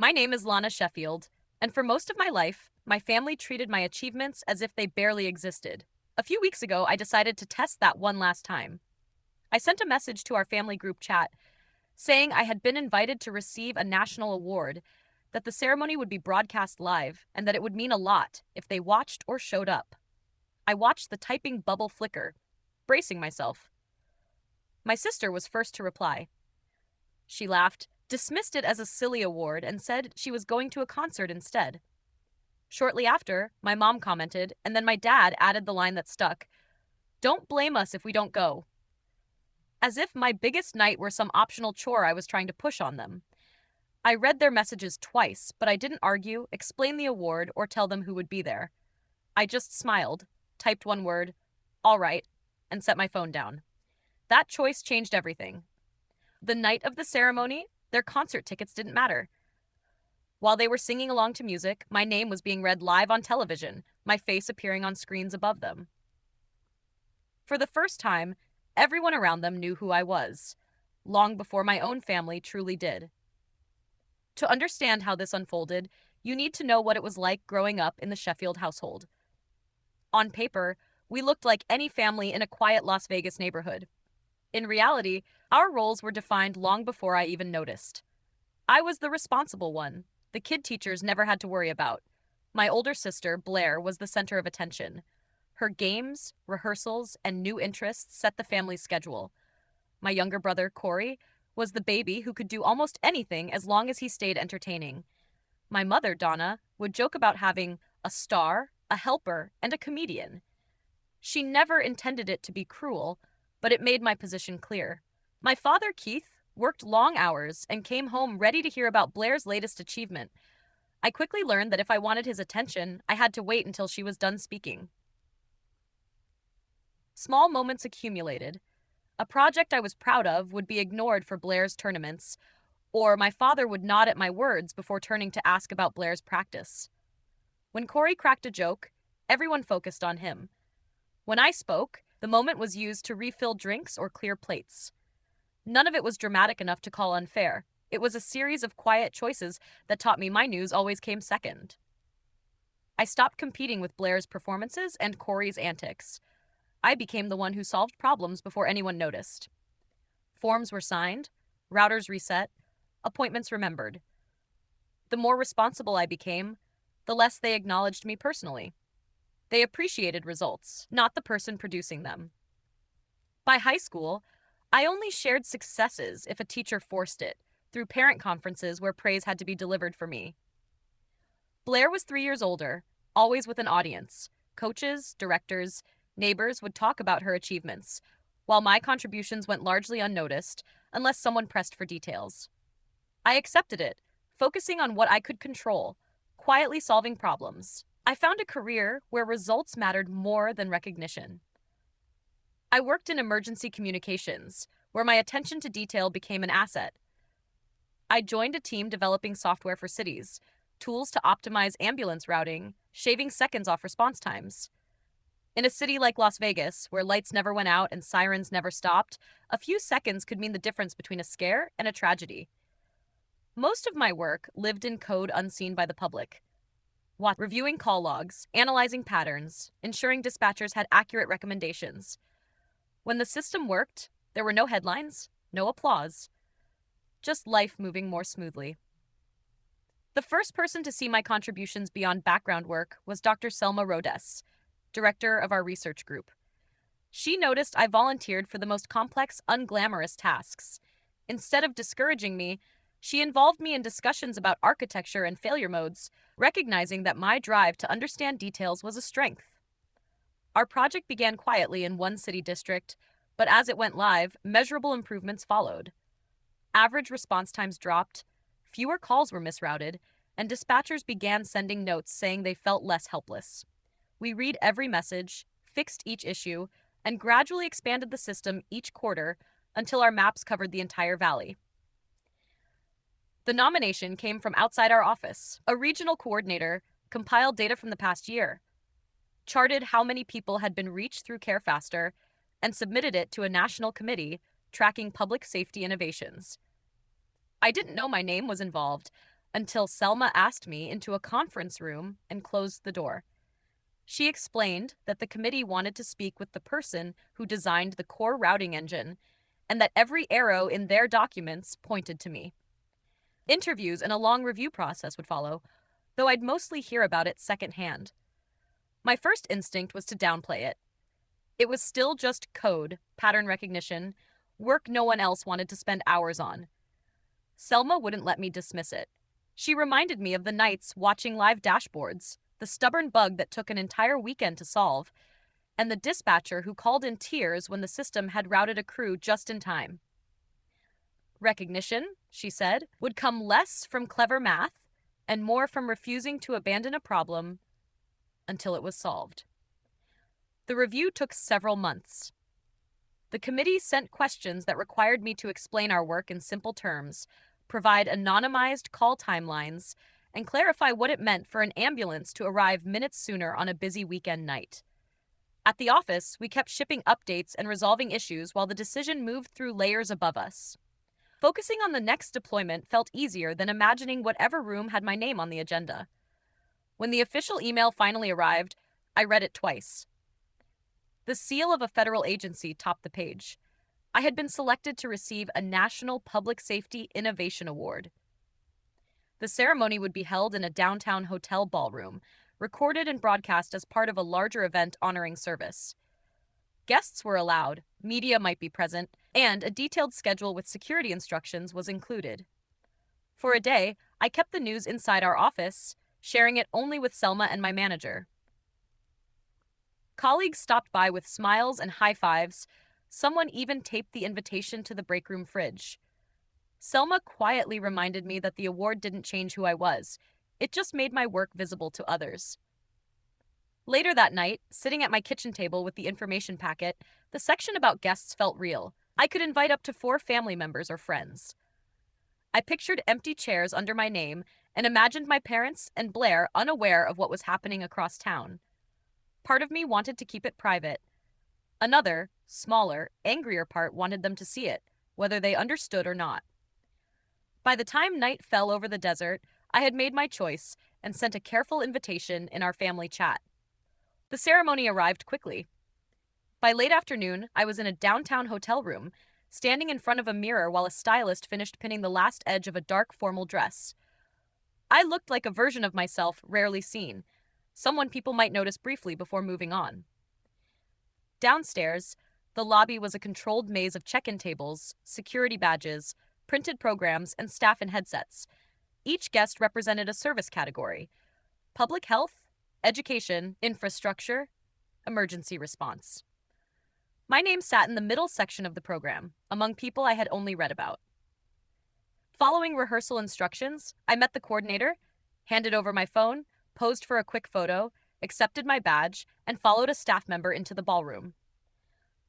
My name is Lana Sheffield, and for most of my life, my family treated my achievements as if they barely existed. A few weeks ago, I decided to test that one last time. I sent a message to our family group chat saying I had been invited to receive a national award, that the ceremony would be broadcast live, and that it would mean a lot if they watched or showed up. I watched the typing bubble flicker, bracing myself. My sister was first to reply. She laughed, dismissed it as a silly award, and said she was going to a concert instead. Shortly after, my mom commented, and then my dad added the line that stuck: "Don't blame us if we don't go." As if my biggest night were some optional chore I was trying to push on them. I read their messages twice, but I didn't argue, explain the award, or tell them who would be there. I just smiled, typed one word, "All right," and set my phone down. That choice changed everything. The night of the ceremony, their concert tickets didn't matter. While they were singing along to music, my name was being read live on television, my face appearing on screens above them. For the first time, everyone around them knew who I was, long before my own family truly did. To understand how this unfolded, you need to know what it was like growing up in the Sheffield household. On paper, we looked like any family in a quiet Las Vegas neighborhood. In reality, our roles were defined long before I even noticed. I was the responsible one. The kid teachers never had to worry about. My older sister, Blair, was the center of attention. Her games, rehearsals, and new interests set the family's schedule. My younger brother, Corey, was the baby who could do almost anything as long as he stayed entertaining. My mother, Donna, would joke about having a star, a helper, and a comedian. She never intended it to be cruel, but it made my position clear. My father, Keith, worked long hours and came home ready to hear about Blair's latest achievement. I quickly learned that if I wanted his attention, I had to wait until she was done speaking. Small moments accumulated. A project I was proud of would be ignored for Blair's tournaments, or my father would nod at my words before turning to ask about Blair's practice. When Corey cracked a joke, everyone focused on him. When I spoke, the moment was used to refill drinks or clear plates. None of it was dramatic enough to call unfair. It was a series of quiet choices that taught me my news always came second. I stopped competing with Blair's performances and Corey's antics. I became the one who solved problems before anyone noticed. Forms were signed, routers reset, appointments remembered. The more responsible I became, the less they acknowledged me personally. They appreciated results, not the person producing them. By high school, I only shared successes if a teacher forced it, through parent conferences where praise had to be delivered for me. Blair was 3 years older, always with an audience. Coaches, directors, neighbors would talk about her achievements, while my contributions went largely unnoticed unless someone pressed for details. I accepted it, focusing on what I could control, quietly solving problems. I found a career where results mattered more than recognition. I worked in emergency communications, where my attention to detail became an asset. I joined a team developing software for cities, tools to optimize ambulance routing, shaving seconds off response times. In a city like Las Vegas, where lights never went out and sirens never stopped, a few seconds could mean the difference between a scare and a tragedy. Most of my work lived in code unseen by the public. Reviewing call logs, analyzing patterns, ensuring dispatchers had accurate recommendations. When the system worked, there were no headlines, no applause, just life moving more smoothly. The first person to see my contributions beyond background work was Dr. Selma Rodes, director of our research group. She noticed I volunteered for the most complex, unglamorous tasks. Instead of discouraging me, she involved me in discussions about architecture and failure modes, recognizing that my drive to understand details was a strength. Our project began quietly in one city district, but as it went live, measurable improvements followed. Average response times dropped, fewer calls were misrouted, and dispatchers began sending notes saying they felt less helpless. We read every message, fixed each issue, and gradually expanded the system each quarter until our maps covered the entire valley. The nomination came from outside our office. A regional coordinator compiled data from the past year, charted how many people had been reached through Care Faster, and submitted it to a national committee tracking public safety innovations. I didn't know my name was involved until Selma asked me into a conference room and closed the door. She explained that the committee wanted to speak with the person who designed the core routing engine and that every arrow in their documents pointed to me. Interviews and a long review process would follow, though I'd mostly hear about it secondhand. My first instinct was to downplay it. It was still just code, pattern recognition, work no one else wanted to spend hours on. Selma wouldn't let me dismiss it. She reminded me of the nights watching live dashboards, the stubborn bug that took an entire weekend to solve, and the dispatcher who called in tears when the system had routed a crew just in time. Recognition, she said, would come less from clever math and more from refusing to abandon a problem until it was solved. The review took several months. The committee sent questions that required me to explain our work in simple terms, provide anonymized call timelines, and clarify what it meant for an ambulance to arrive minutes sooner on a busy weekend night. At the office, we kept shipping updates and resolving issues while the decision moved through layers above us. Focusing on the next deployment felt easier than imagining whatever room had my name on the agenda. When the official email finally arrived, I read it twice. The seal of a federal agency topped the page. I had been selected to receive a National Public Safety Innovation Award. The ceremony would be held in a downtown hotel ballroom, recorded and broadcast as part of a larger event honoring service. Guests were allowed, media might be present, and a detailed schedule with security instructions was included. For a day, I kept the news inside our office, sharing it only with Selma and my manager. Colleagues stopped by with smiles and high fives. Someone even taped the invitation to the break room fridge. Selma quietly reminded me that the award didn't change who I was. It just made my work visible to others. Later that night, sitting at my kitchen table with the information packet, the section about guests felt real. I could invite up to 4 family members or friends. I pictured empty chairs under my name and imagined my parents and Blair unaware of what was happening across town. Part of me wanted to keep it private. Another, smaller, angrier part wanted them to see it, whether they understood or not. By the time night fell over the desert, I had made my choice and sent a careful invitation in our family chat. The ceremony arrived quickly. By late afternoon, I was in a downtown hotel room, standing in front of a mirror while a stylist finished pinning the last edge of a dark formal dress. I looked like a version of myself rarely seen, someone people might notice briefly before moving on. Downstairs, the lobby was a controlled maze of check-in tables, security badges, printed programs, and staff in headsets. Each guest represented a service category: public health, education, infrastructure, emergency response. My name sat in the middle section of the program, among people I had only read about. Following rehearsal instructions, I met the coordinator, handed over my phone, posed for a quick photo, accepted my badge, and followed a staff member into the ballroom.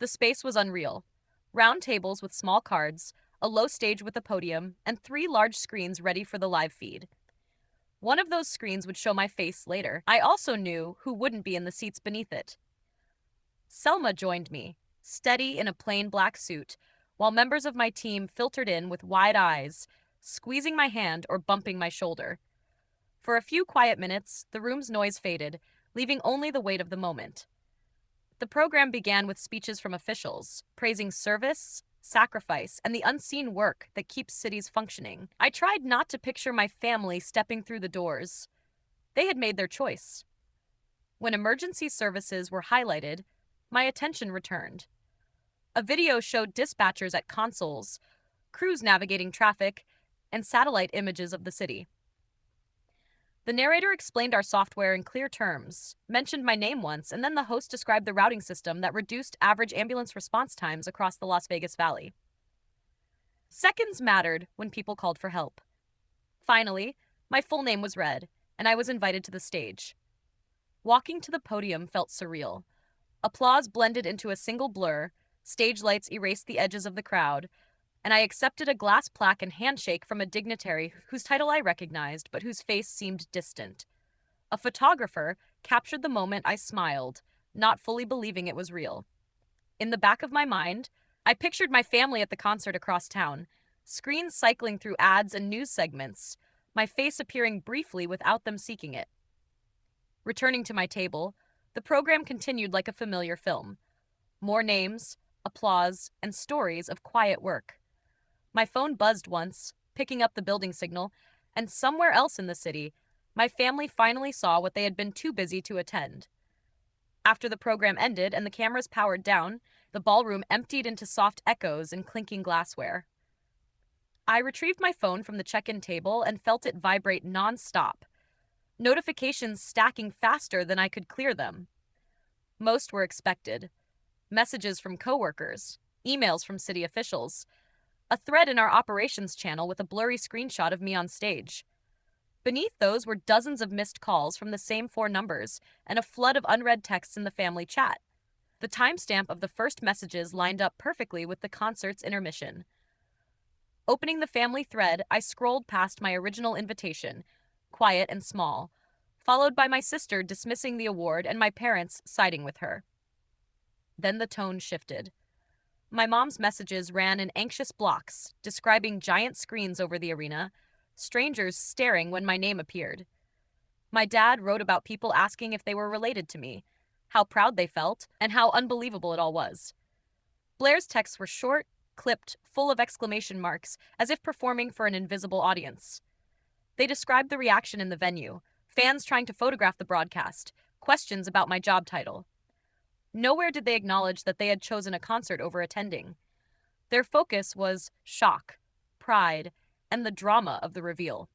The space was unreal. Round tables with small cards, a low stage with a podium, and 3 large screens ready for the live feed. One of those screens would show my face later. I also knew who wouldn't be in the seats beneath it. Selma joined me, steady in a plain black suit, while members of my team filtered in with wide eyes, squeezing my hand or bumping my shoulder. For a few quiet minutes, the room's noise faded, leaving only the weight of the moment. The program began with speeches from officials, praising service, sacrifice, and the unseen work that keeps cities functioning. I tried not to picture my family stepping through the doors. They had made their choice. When emergency services were highlighted, my attention returned. A video showed dispatchers at consoles, crews navigating traffic, and satellite images of the city. The narrator explained our software in clear terms, mentioned my name once, and then the host described the routing system that reduced average ambulance response times across the Las Vegas Valley. Seconds mattered when people called for help. Finally, my full name was read, and I was invited to the stage. Walking to the podium felt surreal. Applause blended into a single blur, stage lights erased the edges of the crowd, and I accepted a glass plaque and handshake from a dignitary whose title I recognized, but whose face seemed distant. A photographer captured the moment I smiled, not fully believing it was real. In the back of my mind, I pictured my family at the concert across town, screens cycling through ads and news segments, my face appearing briefly without them seeking it. Returning to my table, the program continued like a familiar film. More names, applause, and stories of quiet work. My phone buzzed once, picking up the building signal, and somewhere else in the city, my family finally saw what they had been too busy to attend. After the program ended and the cameras powered down, the ballroom emptied into soft echoes and clinking glassware. I retrieved my phone from the check-in table and felt it vibrate non-stop, notifications stacking faster than I could clear them. Most were expected. Messages from coworkers, emails from city officials, a thread in our operations channel with a blurry screenshot of me on stage. Beneath those were dozens of missed calls from the same 4 numbers and a flood of unread texts in the family chat. The timestamp of the first messages lined up perfectly with the concert's intermission. Opening the family thread, I scrolled past my original invitation, quiet and small, followed by my sister dismissing the award and my parents siding with her. Then the tone shifted. My mom's messages ran in anxious blocks, describing giant screens over the arena, strangers staring when my name appeared. My dad wrote about people asking if they were related to me, how proud they felt, and how unbelievable it all was. Blair's texts were short, clipped, full of exclamation marks, as if performing for an invisible audience. They described the reaction in the venue, fans trying to photograph the broadcast, questions about my job title. Nowhere did they acknowledge that they had chosen a concert over attending. Their focus was shock, pride, and the drama of the reveal.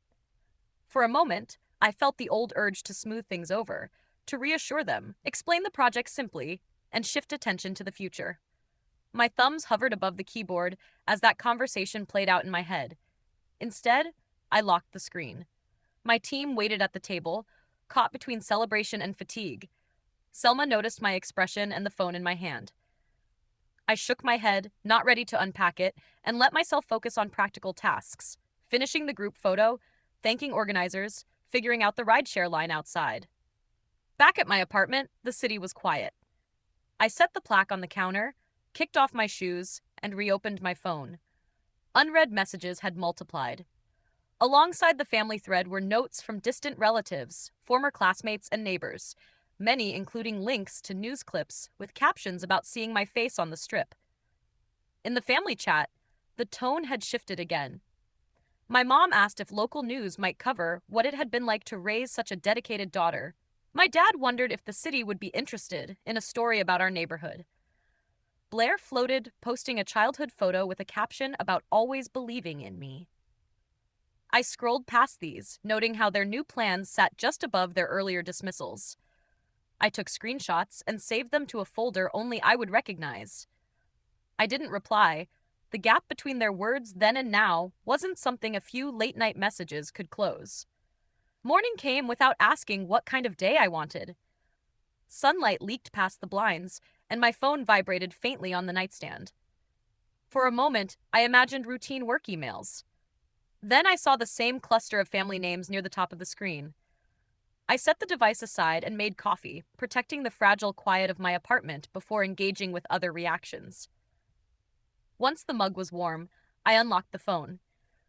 For a moment, I felt the old urge to smooth things over, to reassure them, explain the project simply, and shift attention to the future. My thumbs hovered above the keyboard as that conversation played out in my head. Instead, I locked the screen. My team waited at the table, caught between celebration and fatigue. Selma noticed my expression and the phone in my hand. I shook my head, not ready to unpack it, and let myself focus on practical tasks, finishing the group photo, thanking organizers, figuring out the rideshare line outside. Back at my apartment, the city was quiet. I set the plaque on the counter, kicked off my shoes, and reopened my phone. Unread messages had multiplied. Alongside the family thread were notes from distant relatives, former classmates, and neighbors, many including links to news clips with captions about seeing my face on the strip. In the family chat, the tone had shifted again. My mom asked if local news might cover what it had been like to raise such a dedicated daughter. My dad wondered if the city would be interested in a story about our neighborhood. Blair floated, posting a childhood photo with a caption about always believing in me. I scrolled past these, noting how their new plans sat just above their earlier dismissals. I took screenshots and saved them to a folder only I would recognize. I didn't reply. The gap between their words then and now wasn't something a few late-night messages could close. Morning came without asking what kind of day I wanted. Sunlight leaked past the blinds, and my phone vibrated faintly on the nightstand. For a moment, I imagined routine work emails. Then I saw the same cluster of family names near the top of the screen. I set the device aside and made coffee, protecting the fragile quiet of my apartment before engaging with other reactions. Once the mug was warm, I unlocked the phone.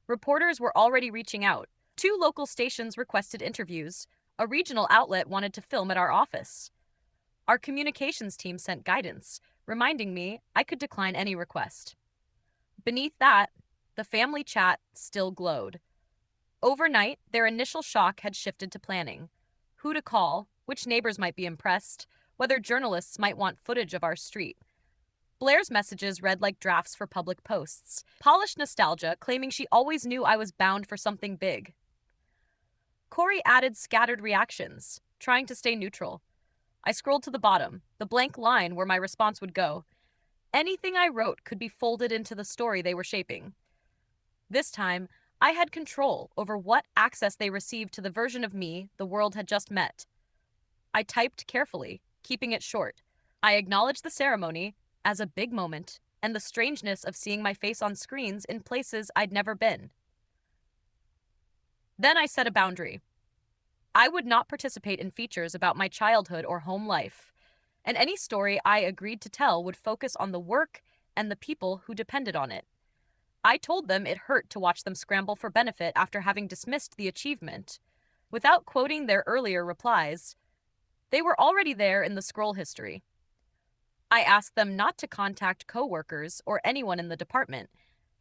Reporters were already reaching out. 2 local stations requested interviews. A regional outlet wanted to film at our office. Our communications team sent guidance, reminding me I could decline any request. Beneath that, the family chat still glowed. Overnight, their initial shock had shifted to planning. Who to call, which neighbors might be impressed, whether journalists might want footage of our street. Blair's messages read like drafts for public posts, polished nostalgia claiming she always knew I was bound for something big. Corey added scattered reactions, trying to stay neutral. I scrolled to the bottom, the blank line where my response would go. Anything I wrote could be folded into the story they were shaping. This time, I had control over what access they received to the version of me the world had just met. I typed carefully, keeping it short. I acknowledged the ceremony as a big moment and the strangeness of seeing my face on screens in places I'd never been. Then I set a boundary. I would not participate in features about my childhood or home life, and any story I agreed to tell would focus on the work and the people who depended on it. I told them it hurt to watch them scramble for benefit after having dismissed the achievement. Without quoting their earlier replies, they were already there in the scroll history. I asked them not to contact coworkers or anyone in the department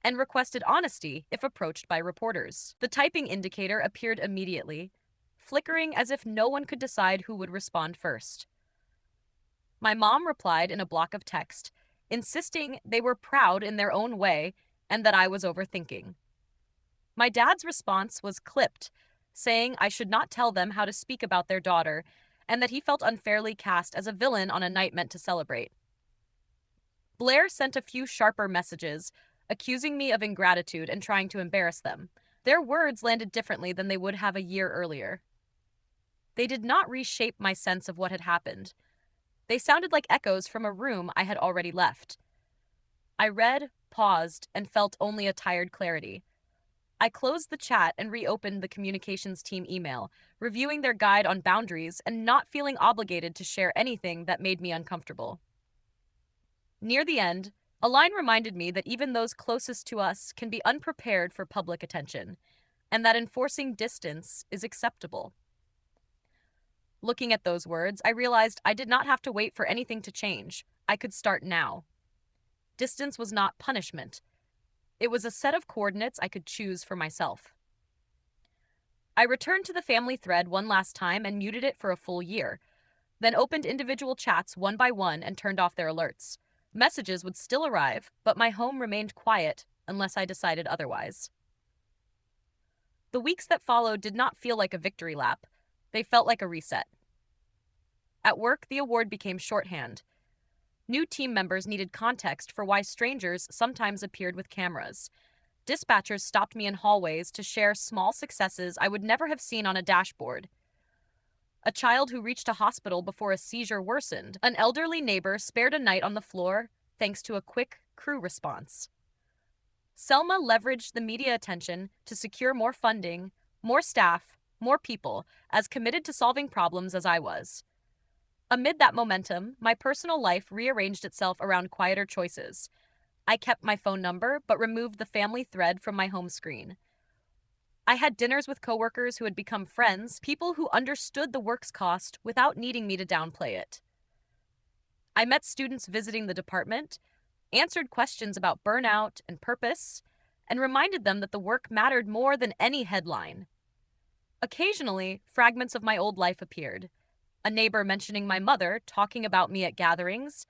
and requested honesty if approached by reporters. The typing indicator appeared immediately, flickering as if no one could decide who would respond first. My mom replied in a block of text, insisting they were proud in their own way and that I was overthinking. My dad's response was clipped, saying I should not tell them how to speak about their daughter and that he felt unfairly cast as a villain on a night meant to celebrate. Blair sent a few sharper messages, accusing me of ingratitude and trying to embarrass them. Their words landed differently than they would have a year earlier. They did not reshape my sense of what had happened. They sounded like echoes from a room I had already left. I read, paused, and felt only a tired clarity. I closed the chat and reopened the communications team email, reviewing their guide on boundaries and not feeling obligated to share anything that made me uncomfortable. Near the end, a line reminded me that even those closest to us can be unprepared for public attention, and that enforcing distance is acceptable. Looking at those words, I realized I did not have to wait for anything to change. I could start now. Distance was not punishment. It was a set of coordinates I could choose for myself. I returned to the family thread one last time and muted it for a full year, then opened individual chats one by one and turned off their alerts. Messages would still arrive, but my home remained quiet unless I decided otherwise. The weeks that followed did not feel like a victory lap. They felt like a reset. At work, the award became shorthand. New team members needed context for why strangers sometimes appeared with cameras. Dispatchers stopped me in hallways to share small successes I would never have seen on a dashboard. A child who reached a hospital before a seizure worsened. An elderly neighbor spared a night on the floor thanks to a quick crew response. Selma leveraged the media attention to secure more funding, more staff, more people, as committed to solving problems as I was. Amid that momentum, my personal life rearranged itself around quieter choices. I kept my phone number, but removed the family thread from my home screen. I had dinners with coworkers who had become friends, people who understood the work's cost without needing me to downplay it. I met students visiting the department, answered questions about burnout and purpose, and reminded them that the work mattered more than any headline. Occasionally, fragments of my old life appeared. A neighbor mentioning my mother, talking about me at gatherings,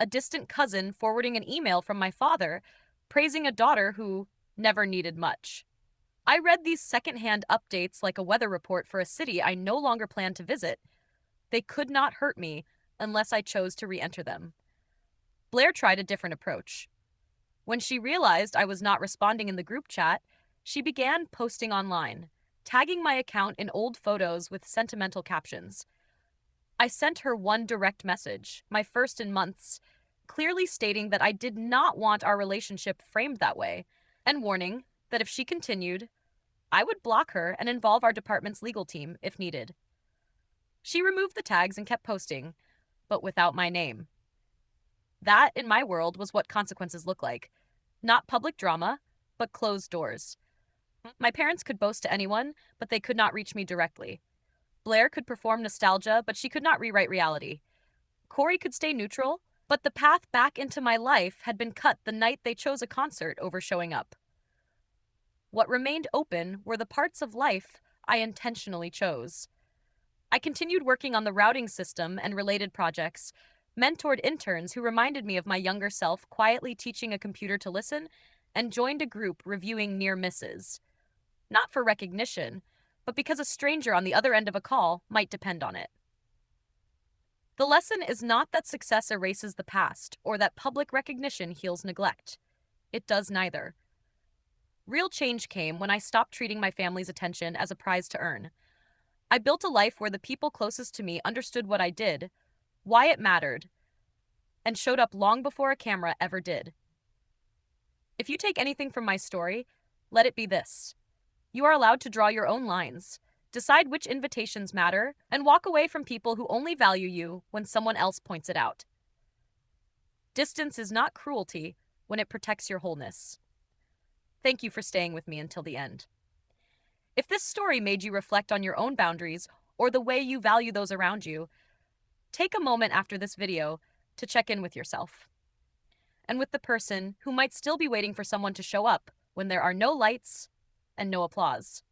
a distant cousin forwarding an email from my father, praising a daughter who never needed much. I read these secondhand updates like a weather report for a city I no longer planned to visit. They could not hurt me unless I chose to re-enter them. Blair tried a different approach. When she realized I was not responding in the group chat, she began posting online, tagging my account in old photos with sentimental captions. I sent her one direct message, my first in months, clearly stating that I did not want our relationship framed that way, and warning that if she continued, I would block her and involve our department's legal team if needed. She removed the tags and kept posting, but without my name. That, in my world, was what consequences look like. Not public drama, but closed doors. My parents could boast to anyone, but they could not reach me directly. Blair could perform nostalgia, but she could not rewrite reality. Corey could stay neutral, but the path back into my life had been cut the night they chose a concert over showing up. What remained open were the parts of life I intentionally chose. I continued working on the routing system and related projects, mentored interns who reminded me of my younger self quietly teaching a computer to listen, and joined a group reviewing near misses. Not for recognition, but because a stranger on the other end of a call might depend on it. The lesson is not that success erases the past or that public recognition heals neglect. It does neither. Real change came when I stopped treating my family's attention as a prize to earn. I built a life where the people closest to me understood what I did, why it mattered, and showed up long before a camera ever did. If you take anything from my story, let it be this. You are allowed to draw your own lines, decide which invitations matter, and walk away from people who only value you when someone else points it out. Distance is not cruelty when it protects your wholeness. Thank you for staying with me until the end. If this story made you reflect on your own boundaries or the way you value those around you, take a moment after this video to check in with yourself and with the person who might still be waiting for someone to show up when there are no lights and no applause.